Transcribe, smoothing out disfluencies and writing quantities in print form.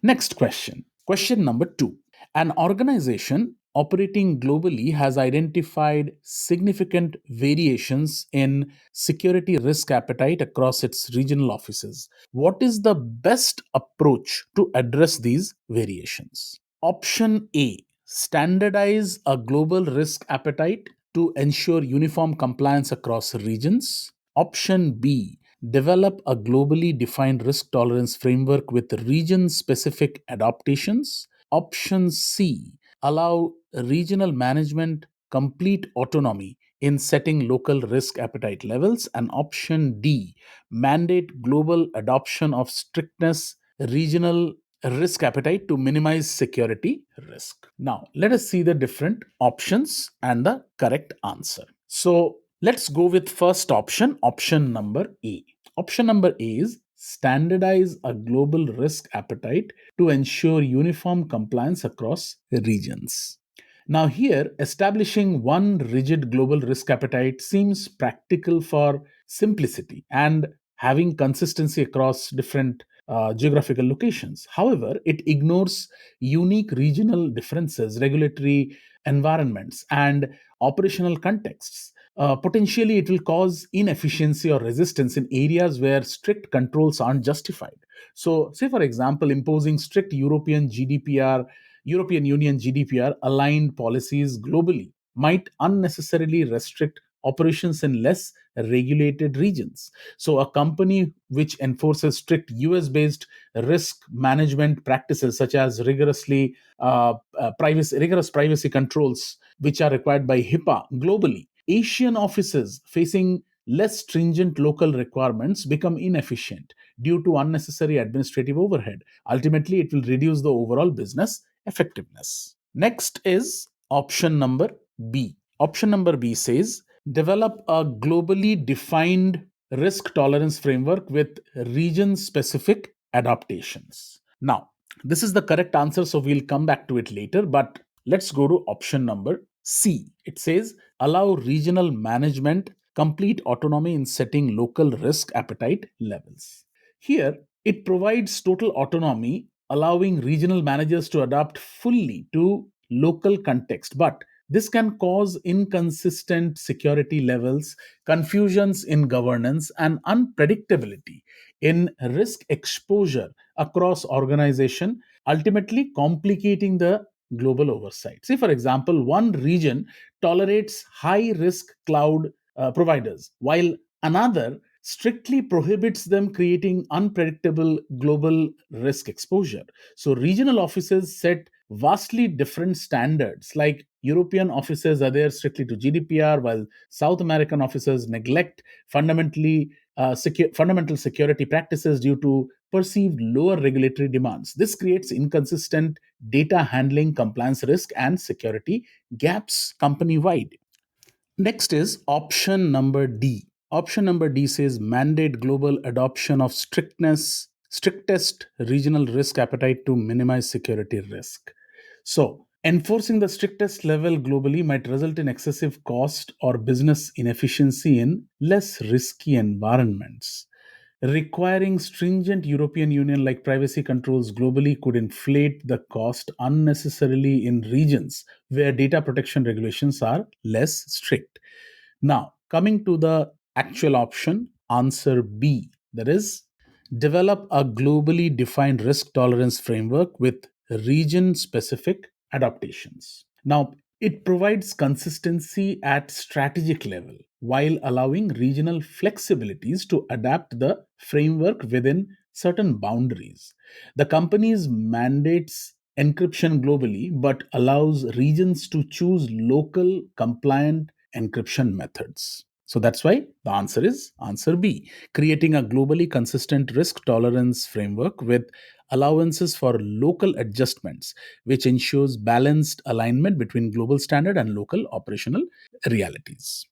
Next question. Question number 2. An organization operating globally has identified significant variations in security risk appetite across its regional offices. What is the best approach to address these variations? Option A: standardize a global risk appetite to ensure uniform compliance across regions. Option B: develop a globally defined risk tolerance framework with region specific adaptations. Option C: allow regional management complete autonomy in setting local risk appetite levels. And option D: mandate global adoption of strictness regional risk appetite to minimize security risk. Now, let us see the different options and the correct answer. So, let's go with first option, option number A. Option number A is standardize a global risk appetite to ensure uniform compliance across regions. Now, here, establishing one rigid global risk appetite seems practical for simplicity and having consistency across different geographical locations. However, it ignores unique regional differences, regulatory environments, and operational contexts. Potentially, it will cause inefficiency or resistance in areas where strict controls aren't justified. So, say for example, imposing strict European Union GDPR aligned policies globally might unnecessarily restrict operations in less regulated regions. So, a company which enforces strict US based risk management practices, such as rigorous privacy controls, which are required by HIPAA globally, Asian offices facing less stringent local requirements become inefficient due to unnecessary administrative overhead. Ultimately, it will reduce the overall business effectiveness. Next is option number B. Option number B says develop a globally defined risk tolerance framework with region specific adaptations. Now, this is the correct answer, so we'll come back to it later, but let's go to option number C. It says allow regional management complete autonomy in setting local risk appetite levels. Here, it provides total autonomy, allowing regional managers to adapt fully to local context. But this can cause inconsistent security levels, confusions in governance, and unpredictability in risk exposure across organization, ultimately complicating the global oversight. See, for example, one region tolerates high risk cloud providers, while another strictly prohibits them, creating unpredictable global risk exposure. So, regional offices set vastly different standards. Like European offices adhere strictly to GDPR, while South American offices neglect fundamental security practices due to perceived lower regulatory demands. This creates inconsistent data handling, compliance risk, and security gaps company wide. Next is option number D. Option number D says mandate global adoption of strictest regional risk appetite to minimize security risk. So, enforcing the strictest level globally might result in excessive cost or business inefficiency in less risky environments. Requiring stringent European Union like privacy controls globally could inflate the cost unnecessarily in regions where data protection regulations are less strict. Now, coming to the actual option, answer B, that is, develop a globally defined risk tolerance framework with region specific adaptations. Now, it provides consistency at strategic level while allowing regional flexibilities to adapt the framework within certain boundaries. The company's mandates encryption globally but allows regions to choose local compliant encryption methods. So that's why the answer is answer B, creating a globally consistent risk tolerance framework with allowances for local adjustments, which ensures balanced alignment between global standard and local operational realities.